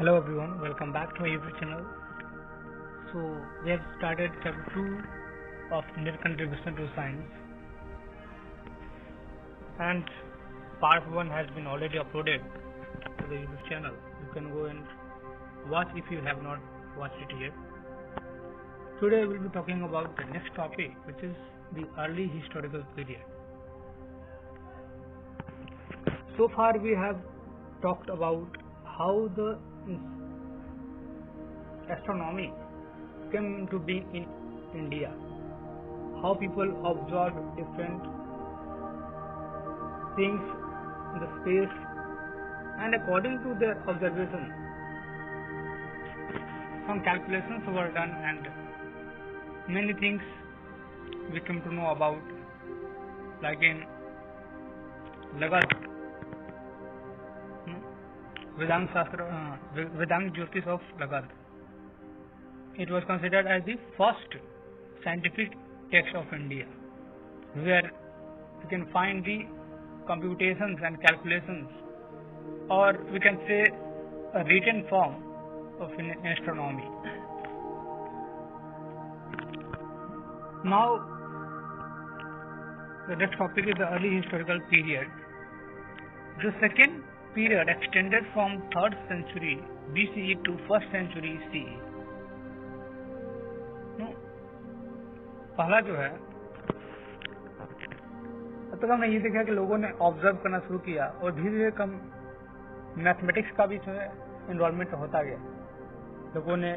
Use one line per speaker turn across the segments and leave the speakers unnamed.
Hello everyone, welcome back to my YouTube channel. So we have started chapter 2 of Indian contribution to science, and part 1 has been already uploaded to the YouTube channel. You can go and watch if you have not watched it yet. Today we will be talking about the next topic, which is the early historical period. So far we have talked about how the astronomy came into being in India, how people observed different things in the space, and according to their observation some calculations were done and many things we came to know about, like in Lagat, Vedant Jyotish of Lagat. It was considered as the first scientific text of India, where you can find the computations and calculations, or we can say a written form of astronomy. Now, the next topic is the early historical period. The second period extended from 3rd century BCE to 1st century CE. पहला जो है, अब तक हमने ये देखा कि लोगों ने ऑब्जर्व करना शुरू किया और धीरे धीरे कम मैथमेटिक्स का भी जो है इन्वॉल्वमेंट होता गया. लोगों ने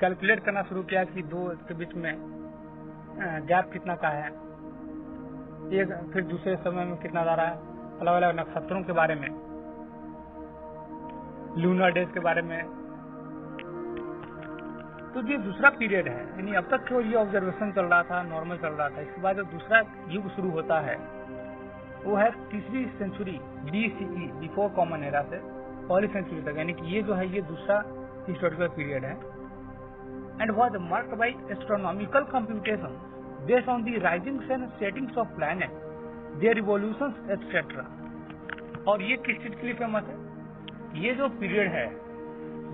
कैलकुलेट करना शुरू किया कि दो के बीच में गैप कितना का है, एक फिर दूसरे समय में कितना जा रहा है, अलग अलग नक्षत्रों के बारे में, लूनर डेज के बारे में. तो ये दूसरा पीरियड है, यानी अब तक जो ये ऑब्जर्वेशन चल रहा था, नॉर्मल चल रहा था. इसके बाद जो दूसरा युग शुरू होता है वो है 3री century BCE, before common era से पहली सेंचुरी तक, यानी कि ये जो है ये दूसरा हिस्टोरिकल पीरियड है. And was marked by astronomical computation based on the risings and settings of planet, their revolutions etcetera. और ये किस चीज के लिए फेमस है? ये जो पीरियड है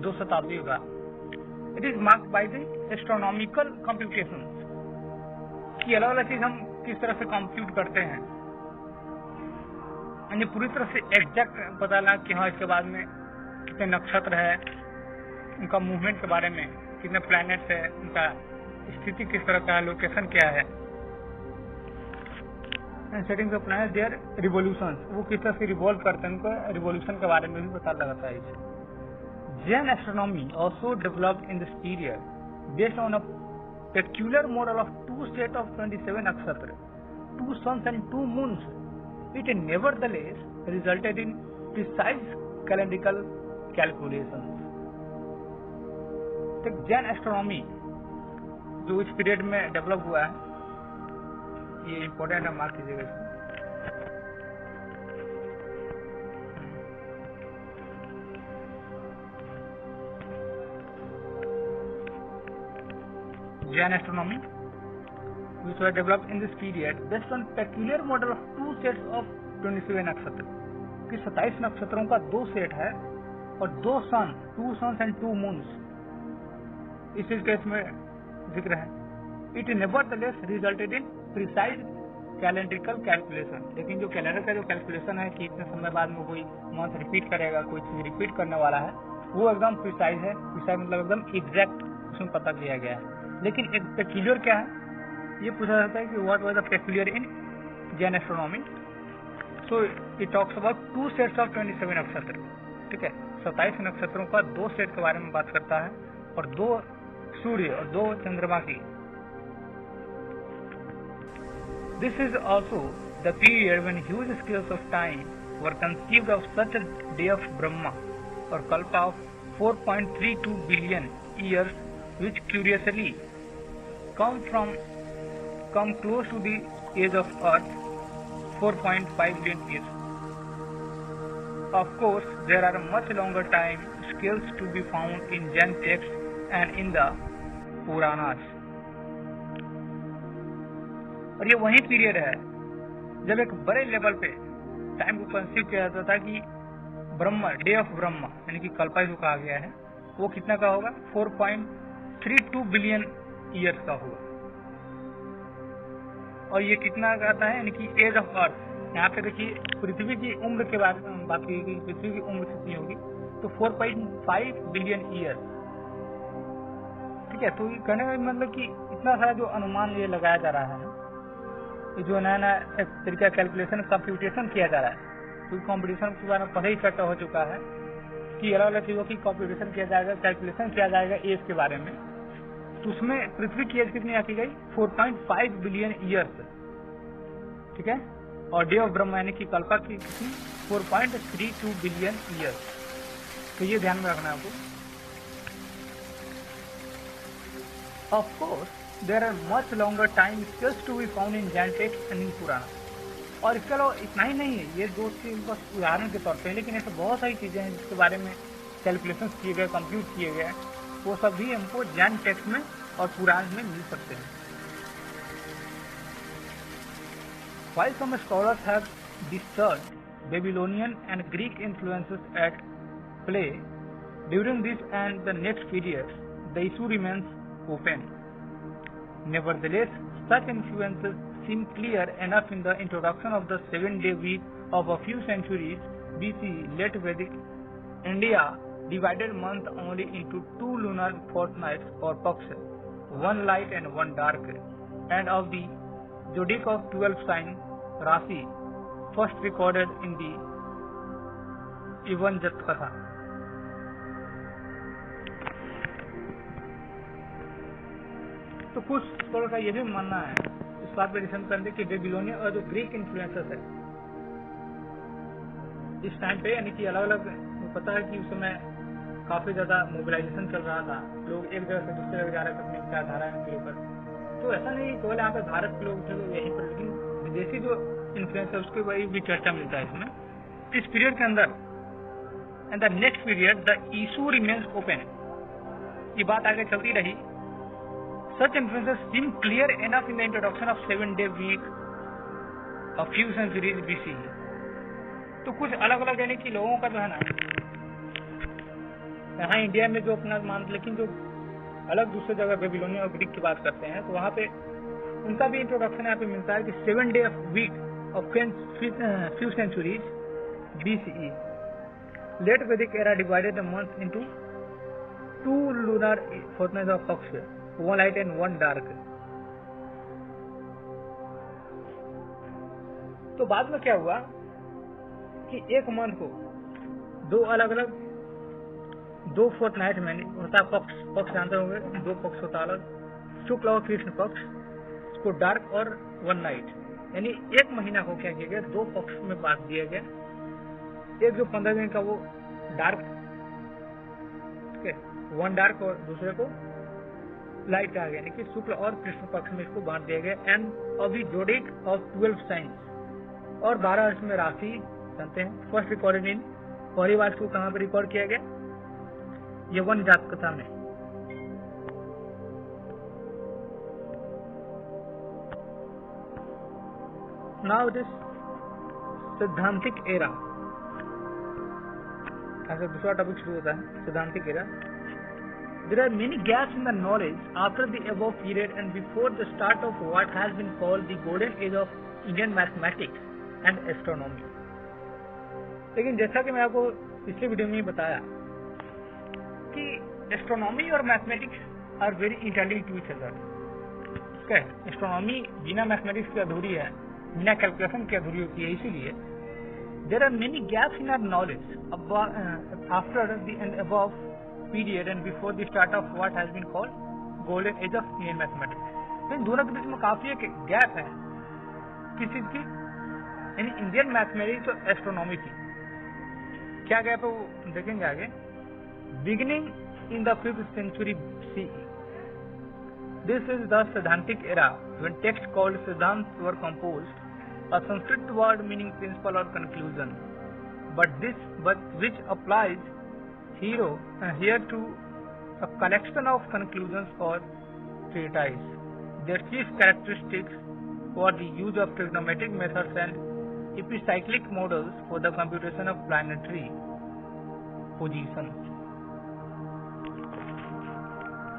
2 शताब्दियों का, it is marked by the astronomical computation, कि अलग अलग चीज हम किस तरह से कंप्यूट करते हैं, यानी पूरी तरह से एग्जैक्ट पता लगा कि हाँ इसके बाद में कितने नक्षत्र है, उनका मूवमेंट के बारे में, कितने प्लैनेट्स है, उनका स्थिति किस तरह का है, लोकेशन क्या है, settings of planet, their revolutions, वो किस तरह से रिवॉल्व करते हैं, उनका रिवॉल्यूशन के बारे में भी पता लगता है इससे. Jain astronomy also developed in this period based on a peculiar model of two sets of 27 nakshatra, 2 suns and 2 moons. It nevertheless resulted in precise calendrical calculations. तो जैन एस्ट्रोनॉमी जो इस पीरियड में डेवलप हुआ है, ये इम्पोर्टेंट है, mark कीजिएगा इसको. Jain astronomy, which was developed in this period based on peculiar model of 2 sets of 27 नक्षत्र, कि 27 नक्षत्रों का 2 सेट है और 2 सन, 2 सन्स एंड 2 मून्स इस चीज के इसमें जिक्र है. It nevertheless resulted in precise calendrical calculation. लेकिन जो कैलेंडर का जो कैलकुलेशन है कि इतने समय बाद में कोई मंथ रिपीट करेगा, कोई चीज रिपीट करने वाला है, वो एकदम प्रिसाइज है. प्रिसाइज मतलब एकदम एग्जैक्ट उसमें पता किया गया है. लेकिन एक पेक्यूलियर क्या है, ये पूछा जाता है कि what was the peculiar in Jain astronomy. So it talks about 2 sets of 27 नक्षत्र. ठीक है, 27 नक्षत्रों का 2 सेट के बारे में बात करता है, और 2 सूर्य और 2 चंद्रमा की. This is also the period when huge scales of time were conceived of such a day of Brahma और कल्प of 4.32 billion years, which curiously come close to the age of Earth, 4.5 billion years. Of course, there are much longer time scales to be found in Jain texts and in the Puranas. और ये वही period है जब एक बड़े level पे time को conceive किया जाता था कि ब्रह्मा, डे ऑफ ब्रह्मा, यानी कि कल्पा जो कहा गया है, वो कितना का होगा, 4.32 बिलियन ईयर्स का होगा। और ये कितना का आता है, यानी कि एज ऑफ अर्थ। यहाँ पे देखिए पृथ्वी की उम्र के बारे में बात की गई, पृथ्वी की उम्र कितनी होगी, तो 4.5 बिलियन ईयर। ठीक है, तो कहने का मतलब कि इतना सारा जो अनुमान ये लगाया जा रहा है, ये जो नया नया एक तरीका कैलकुलेशन कंप्यूटेशन किया जा रहा है, क्योंकि कॉम्पिटिशन के बारे में पहले ही चर्चा हो चुका है कि अलग अलग चीजों की कंप्यूटेशन किया जाएगा, कैलकुलेशन किया जाएगा एज के बारे में। तो उसमें पृथ्वी की एज कितनी आती गई, 4.5 बिलियन ईयर्स। ठीक है, और डे ऑफ ब्रह्मा यानी कि कल्पा की कितनी, 4.32 बिलियन ईयर्स। तो ये ध्यान में रखना है आपको। Of course there are much longer time scales to be found in Jain text and in Purana. और इसके अलावा इतना ही नहीं है, ये दो चीज बस उदाहरण के तौर पे, लेकिन ऐसे बहुत सारी चीजें हैं जिसके बारे में कैलकुलेशन किए गए, कंप्यूट किए गए, वो सब भी हमको जैन टेक्स्ट में और पुराण में मिल सकते हैं। While some scholars have discerned Babylonian and Greek influences at play during this and the next periods, the issue remains open. Nevertheless, such influences seem clear enough in the introduction of the 7-day week of a few centuries BC. Late Vedic India divided month only into 2 lunar fortnights or paksha, one light and one dark, and of the zodiac of 12 sign Rashi first recorded in the Ivan Jatkatha. तो कुछ scholar का यह भी मानना है, इस बात पर डिस्कशन करते कि बेबीलोनियन और जो ग्रीक इन्फ्लुएंसर्स है इस टाइम पे, यानी कि अलग अलग, पता है कि उस समय काफी ज्यादा मोबिलाइजेशन चल रहा था, लोग एक जगह से दूसरी जगह जा रहे थे अपनी विचारधारा के ऊपर। तो ऐसा नहीं केवल यहाँ पे भारत के लोग थे यहीं पर, लेकिन विदेशी जो इन्फ्लुएंस है उसके बारे भी चर्चा मिलता है इसमें। इस पीरियड के अंदर and the next period the issue remains open, ये बात आगे चलती रही। Such influences seem clear enough in the introduction of 7-day week a few centuries BC. तो कुछ अलग अलग यानी कि लोगों का जो है ना, यहाँ इंडिया में जो अपना मान, लेकिन जो अलग दूसरे जगह बेबीलोनियन और ग्रीक की बात करते हैं, तो वहाँ पे उनका भी इंट्रोडक्शन यहाँ पे मिलता है कि 7-day week of few centuries BCE. Late Vedic era divided the month into 2 lunar fortnights of Paksha, one light and one dark. तो बाद में क्या हुआ कि एक मंथ को दो अलग अलग, दो फोर्टनाइट में होता पक्ष, पक्ष जानते होंगे, दो पक्ष होता अलग, शुक्ल और कृष्ण पक्ष, उसको डार्क और वन नाइट, यानी एक महीना को क्या किया गया, दो पक्ष में बांट दिया गया। एक जो 15 दिन का वो डार्क, ठीक है, वन डार्क, और दूसरे को लाइट आ गया, यानी कि शुक्ल और कृष्ण पक्ष में इसको बांट दिया गया। एंड अभी जोडिक ऑफ 12 साइंस, और 12 इसमें राशि जानते हैं। फर्स्ट रिकॉर्डेड इन, पहली बार इसको कहाँ पर रिकॉर्ड किया गया, यवन जात कथा में। नाउ दिस सिद्धांतिक एरा, ऐसा दूसरा टॉपिक शुरू होता है, सिद्धांतिक era. There are many gaps in the knowledge after the above period and before the start of what has been called the golden age of Indian mathematics and astronomy. लेकिन जैसा कि मैं आपको पिछले वीडियो में बताया कि एस्ट्रोनॉमी और mathematics are very interlinked to each other. क्या है, एस्ट्रोनॉमी बिना मैथमेटिक्स की अधूरी है, बिना कैलकुलेशन की अधूरी होती है। इसीलिए there are many gaps in our knowledge after the end above period and before the start of what has been called golden age of Indian mathematics. तो इन दोनों के बीच में काफी एक गैप है, किस चीज की, यानी इंडियन मैथमेटिक्स और एस्ट्रोनॉमी की। क्या गैप है वो देखेंगे आगे। Beginning in the 5th century CE, this is the Siddhantic era when texts called Siddhants were composed, a Sanskrit word meaning principle or conclusion, but which applies here to a collection of conclusions or treatise. Their chief characteristics were the use of trigonometric methods and epicyclic models for the computation of planetary positions.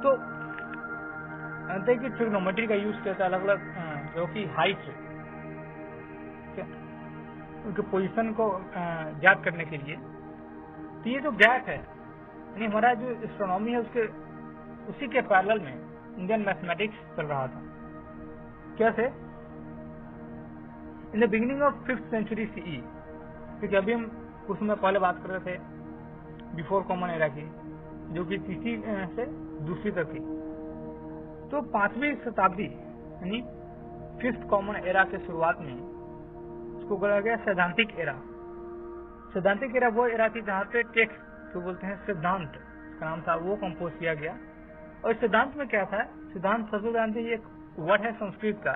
तो जानते हैं कि trigonometry का use किया था अलग अलग जो कि हाइट उनके पोजीशन को ज्ञात करने के लिए। तो ये जो गैप है यानी हमारा जो एस्ट्रोनॉमी है उसके उसी के पैरेलल में इंडियन मैथमेटिक्स चल रहा था। कैसे? In the beginning of 5th century CE, क्योंकि अभी हम कुछ समय पहले बात कर रहे थे बिफोर कॉमन एरा की, जो कि तीसरी से दूसरी तक थी। तो 5वीं शताब्दी यानी 5th कॉमन एरा के शुरुआत में उसको बोला गया सैद्धांतिक एरा। सैद्धांतिक एरा वो एरा थी जहाँ पे टेक्स्ट जो बोलते हैं सिद्धांत का नाम था वो कंपोज किया गया। और सिद्धांत में क्या था? सिद्धांत सबसे जानते हैं, एक वर्ड है संस्कृत का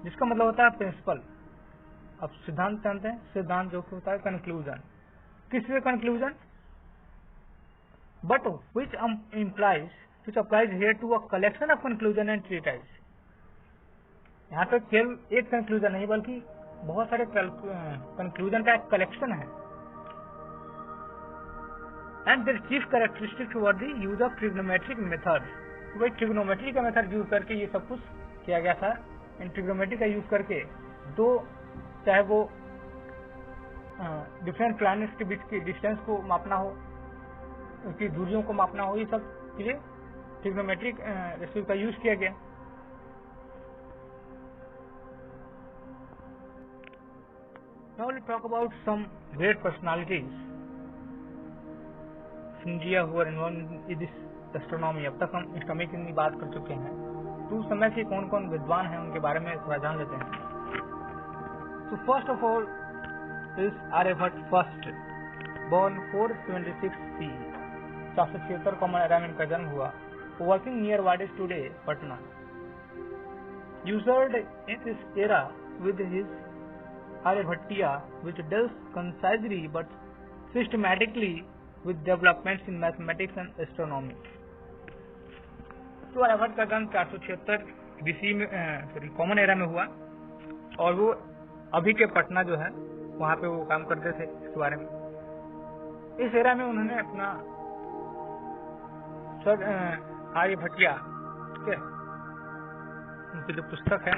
जिसका मतलब होता है प्रिंसिपल। अब सिद्धांत जानते हैं, सिद्धांत जो होता है कंक्लूजन। किस way conclusion? But which applies here to a collection of conclusion and treatise. यहाँ पे केवल एक कंक्लूजन नहीं बल्कि बहुत सारे कंक्लूजन का एक कलेक्शन है। And their chief characteristics were the use of trigonometric method. वही ट्रिग्नोमेट्री का मेथड यूज करके ये सब कुछ किया गया था। इन ट्रिग्नोमेट्री का यूज करके दो, चाहे वो डिफरेंट प्लैनेट्स के बीच की डिस्टेंस को मापना हो, उसकी दूरियों को मापना हो, ये सब चीजें ट्रिग्नोमेट्रिक रेशियो का यूज किया गया। Now let's talk about some great personalities in India who are involved in this astronomy। अब तक हम एस्ट्रोनॉमी की बात कर चुके हैं, तो उस समय के कौन कौन विद्वान हैं उनके बारे में थोड़ा जान लेते हैं। So first of all is Aryabhatta first, born 476 CE, 476 common era में इनका जन्म हुआ। Working near what is today Patna, used in this era with his Aryabhatiya, which deals concisely but systematically with developments in mathematics and astronomy। तो आर्यभट्ट का जन्म 476 BC में common era में हुआ और वो अभी के पटना जो है वहाँ पे वो काम करते थे इसके बारे में। इस एरा में उन्होंने अपना आर्यभट्टिया उनकी जो पुस्तक है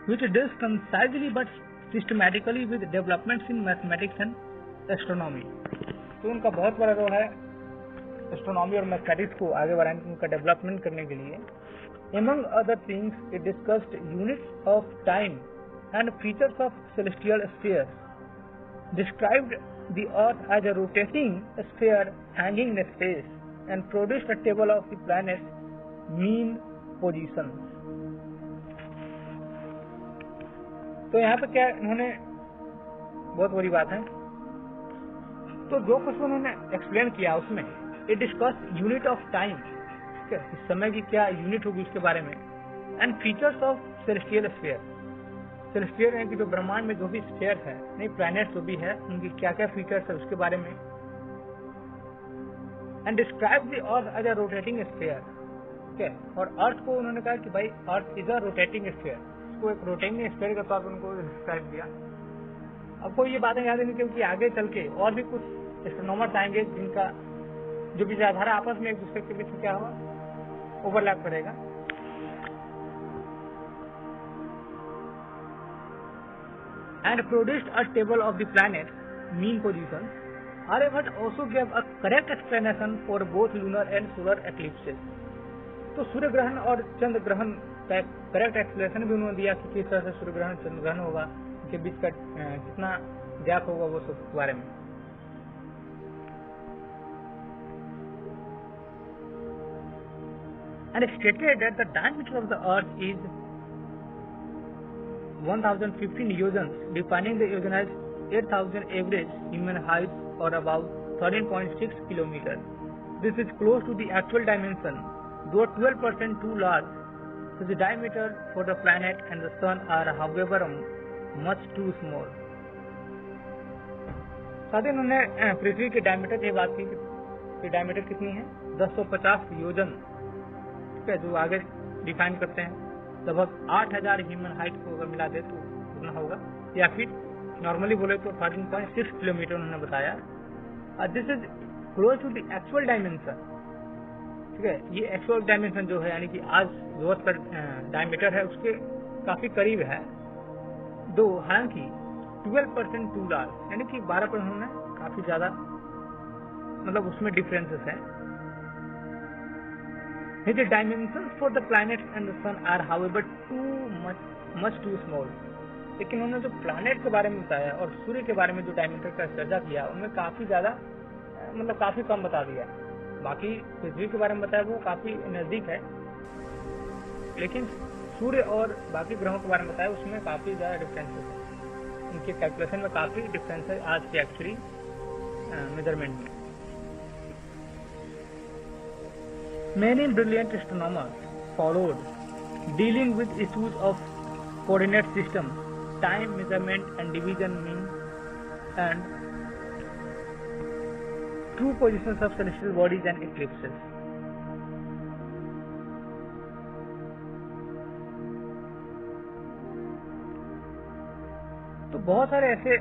which deals concisely but systematically with developments in mathematics and astronomy, तो उनका बहुत बड़ा रोल है एस्ट्रोनॉमी और मैथमेटिक्स को आगे बढ़ाने उनका डेवलपमेंट करने के लिए। Among other things, it discussed units of time and features of celestial spheres, described the Earth as a rotating sphere hanging in space, and produced a table of the planet's mean positions। तो यहाँ पे क्या उन्होंने बहुत बड़ी बात है, तो जो कुछ उन्होंने एक्सप्लेन किया उसमें it discuss unit of time, इस समय की क्या यूनिट होगी उसके बारे में, and features of celestial sphere. Celestial है कि जो ब्रह्मांड में जो भी स्फीयर है, नहीं प्लैनेट जो भी है, उनकी क्या क्या फीचर्स है उसके बारे में। And describe the earth as a rotating sphere, ठीक है। और अर्थ को उन्होंने कहा कि भाई earth is a rotating sphere, उसको एक रोटेटिंग स्फीयर के तौर पर उनको डिस्क्राइब किया। आपको ये बातें याद रखनी क्योंकि आगे चल के और भी कुछ एस्ट्रोनॉमर्स आएंगे जिनका जो विचारधारा आपस में एक दूसरे के बीच में क्या होगा, ओवरलैप करेगा। And produced a table of the planet mean position. Aryabhata also gave a correct explanation for both lunar and solar eclipses. तो सूर्य ग्रहण और चंद्र ग्रहण का करेक्ट एक्सप्लेनेशन भी उन्होंने दिया कि किस तरह से सूर्य ग्रहण चंद्र ग्रहण होगा, उनके बीच का कितना गैप होगा, वो सब के बारे में। And stated that the diameter of the Earth is 1015 yojans, defining the yojan as 8000 average human height or about 13.6 kilometers. This is close to the actual dimension, though 12% too large. So the diameter for the planet and the sun are however much too small। साथ ही उन्होंने पृथ्वी के diameter की बात की कि diameter कितनी है, 1050 योजन, जो आगे डिफाइन करते हैं लगभग 8000 ह्यूमन हाइट को अगर मिला दे तो उतना होगा, या फिर नॉर्मली बोले तो 13.6 किलोमीटर उन्होंने बताया। This is close to the actual dimension, ठीक है। ये एक्चुअल डायमेंशन जो है यानी कि आज जो अर्थ का डायमीटर है उसके काफी करीब है, दो हालांकि 12% टू लार्ज यानी कि 12% में काफी ज्यादा मतलब उसमें डिफरेंसेस है। The dimensions for the planets and the sun are however much too small। लेकिन उन्होंने जो प्लैनेट के बारे में बताया और सूर्य के बारे में जो डायमीटर का चर्चा किया उनमें काफी ज्यादा मतलब काफी कम बता दिया। बाकी पृथ्वी के बारे में बताया वो काफी नजदीक है, लेकिन सूर्य और बाकी ग्रहों के बारे में बताया उसमें काफी ज्यादा डिफरेंसेस है। उनके कैलकुलेशन में काफी डिफरेंस है आज के एक्चुअली मेजरमेंट में। Many brilliant astronomers followed dealing with issues of coordinate systems, time measurement and division mean and true positions of celestial bodies and eclipses। तो बहुत सारे ऐसे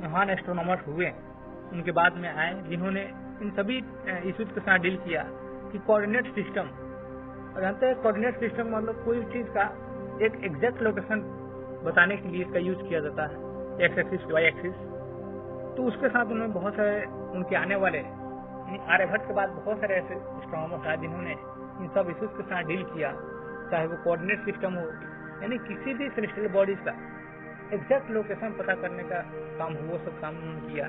महान एस्ट्रोनॉमर्स हुए उनके बाद में आए जिन्होंने इन सभी इश्यूज के साथ डील किया कि कोऑर्डिनेट सिस्टम, और जानते हैं कोऑर्डिनेट सिस्टम मतलब कोई चीज का एक एग्जैक्ट लोकेशन बताने के लिए इसका यूज किया जाता है, एक्स एक्सिस वाई एक्सिस। तो उसके साथ उन्होंने बहुत सारे उनके आने वाले आर्यभट्ट के बाद बहुत सारे ऐसे एस्ट्रोनॉमर्स आए जिन्होंने इन सब इश्यूज के साथ डील किया, चाहे वो कोऑर्डिनेट सिस्टम हो यानी किसी भी सेलेस्टियल बॉडीज का एग्जैक्ट लोकेशन पता करने का काम हो, वो सब काम उन्होंने किया।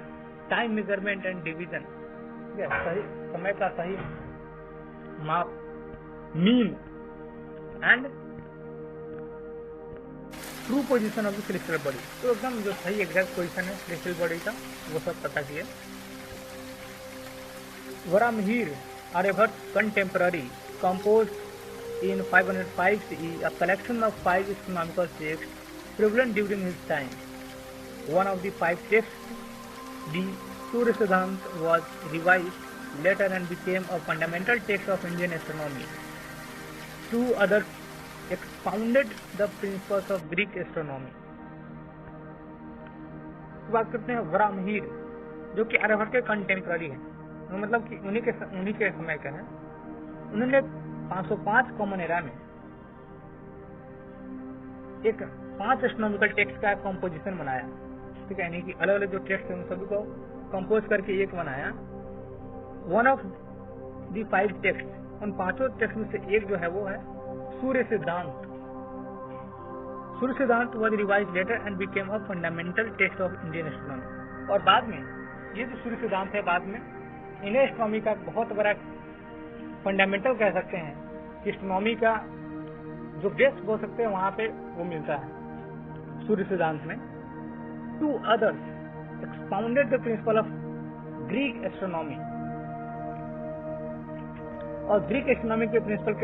टाइम मेजरमेंट एंड डिवीजन, सही समय का सही माप, mean and true position of the celestial body, तो एकदम जो सही एग्जैक्ट पोजीशन है सेलेस्टियल बॉडी का वो सब पता किया। Varahamihira, Aryabhata contemporary, composed in 505 CE a collection of 5 astronomical texts prevalent during his time. One of the 5 texts, the Surya Siddhant, was revised later and became a fundamental text of Indian astronomy. 2 others expounded the principles of Greek astronomy। बात करते हैं वराहमिहिर जो कि आर्यभट्ट के contemporary है, मतलब कि उन्हीं के समय का है। उन्होंने 505 कॉमन एरा में एक 5 एस्ट्रोनॉमिकल टेक्स्ट का कॉम्पोजिशन बनाया, ठीक है, यानी कि अलग अलग जो टेक्स्ट है उन सभी को कंपोज करके एक बनाया। वन ऑफ दी 5 टेक्स्ट, उन 5 टेक्स्ट में से एक जो है वो है सूर्य Siddhanta. Surya Siddhanta was revise later and became a fundamental text of Indian astronomy. और बाद में ये जो सूर्य सिद्धांत है बाद में इंडियन एस्ट्रोनॉमी का बहुत बड़ा फंडामेंटल कह सकते हैं कि एस्ट्रोनॉमी का जो बेस बोल सकते हैं वहां पे वो मिलता है सूर्य सिद्धांत में। 2 others expounded the principle of Greek astronomy, और ग्रीक एस्ट्रोनॉमी के प्रिंसिपल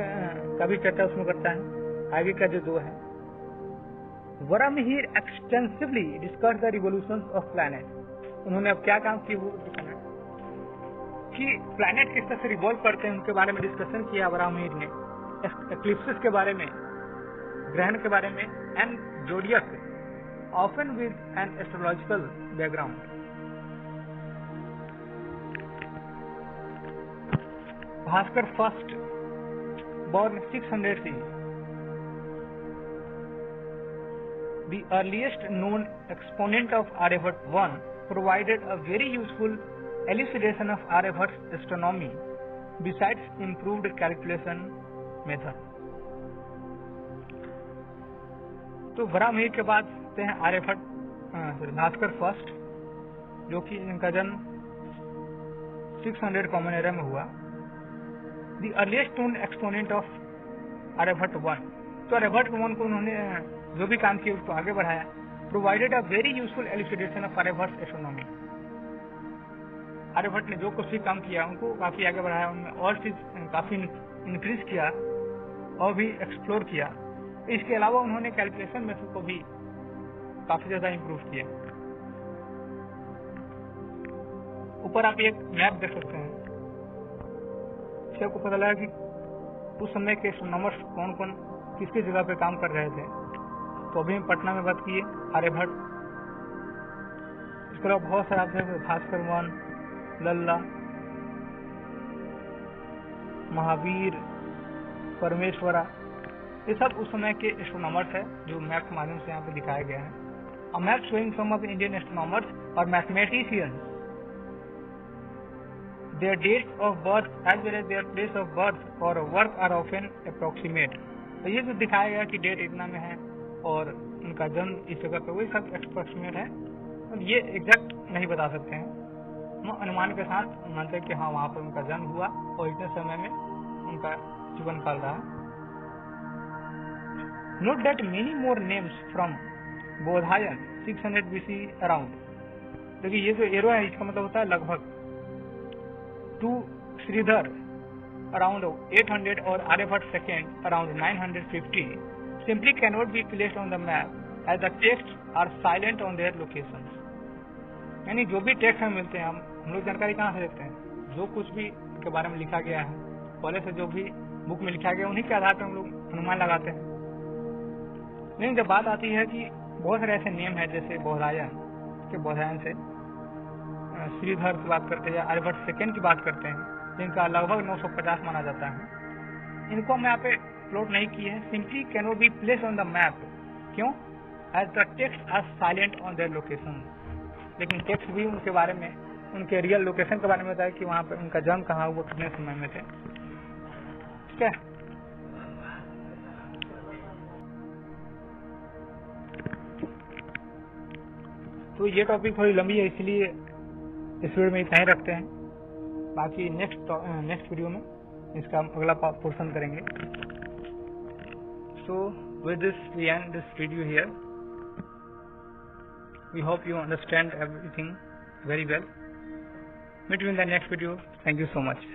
का भी चर्चा उसमें करता है। आगे का जो 2 है, Varahamihira extensively discuss the revolution of planet. उन्होंने अब क्या काम किया वो दिखाना कि प्लैनेट किस तरह से रिवॉल्व करते हैं उनके बारे में डिस्कशन किया वराहमिहिर ने। एक्लिप्सिस के बारे में, ग्रहण के बारे में, and zodiac often with an astrological background. Bhaskara first, born 600 CE, the earliest known exponent of Aryabhat 1, provided a very useful elucidation of Aryabhat's astronomy besides improved calculation method। तो वराहमिहिर के बाद आते हैं आर्यभट्ट, भास्कर फर्स्ट, जो कि इनका जन्म 600 कॉमन एरा में हुआ। The earliest known exponent of Aryabhata 1, तो आर्यभट्ट 1 को उन्होंने जो भी काम किया उसको आगे बढ़ाया। Provided a very useful elucidation of Aryabhata astronomy. Aryabhata ने जो कुछ भी काम किया उनको काफी आगे बढ़ाया, उनमें और चीज काफी इंक्रीज किया और भी एक्सप्लोर किया। इसके अलावा उन्होंने कैलकुलेशन मेथड को भी काफी ज्यादा इंप्रूव किया। ऊपर आप एक मैप देख सकते हैं, इससे आपको पता लगा कि उस समय के एस्ट्रोनॉमर्स कौन कौन किसकी जगह पे काम कर रहे थे। तो अभी हम पटना में बात किए आर्यभट्ट, इसके अलावा बहुत सारे आप भास्कर 1, लल्ला, महावीर, परमेश्वरा, ये सब उस समय के एस्ट्रोनॉमर्स है जो मैप के माध्यम से यहाँ पे दिखाया गया है। A map showing some of the Indian astronomers or mathematicians, their dates of birth as well as their place of birth or work are often approximate। तो ये जो दिखाया गया कि डेट इतना में है और उनका जन्म इस जगह पे, वही सब अप्रोक्सीमेट है और ये एग्जैक्ट नहीं बता सकते हैं। हम अनुमान के साथ मानते हैं कि हाँ वहाँ पर उनका जन्म हुआ और इतने समय में उनका जीवन काल रहा। Note that many more names from Baudhayana 600 BC around. देखिए ये जो एरो है इसका मतलब होता है लगभग, टू श्रीधर अराउंड 800 और Aryabhata second around 950 simply can not be placed on the map as the text are silent on their location. यानी जो भी टेक्स्ट हमें मिलते हैं हम लोग जानकारी कहाँ से लेते हैं, जो कुछ भी के बारे में लिखा गया है पहले से जो भी बुक में लिखा गया उन्हीं के आधार पर हम लोग अनुमान लगाते हैं। लेकिन जब बात आती है कि बहुत सारे ऐसे नेम है जैसे बोधायन के बोधायन से श्रीधर की बात करते हैं या आर्यभट्ट सेकेंड की बात करते हैं जिनका लगभग 950 माना जाता है, इनको हम यहाँ पे प्लॉट नहीं किए हैं। Simply can not be place on the map, क्यों? As the text are silent on their location. लेकिन टेक्स्ट भी उनके बारे में, उनके रियल लोकेशन के बारे में बताया कि वहाँ पे उनका जन्म कहाँ हुआ, कितने समय में थे। ठीक है, तो ये टॉपिक थोड़ी लंबी है इसलिए इस वीडियो में इतना ही रखते हैं। बाकी नेक्स्ट वीडियो में इसका अगला पोर्शन करेंगे। So with this we end this video here. We hope you understand everything very well. Meet you in the next video. Thank you so much.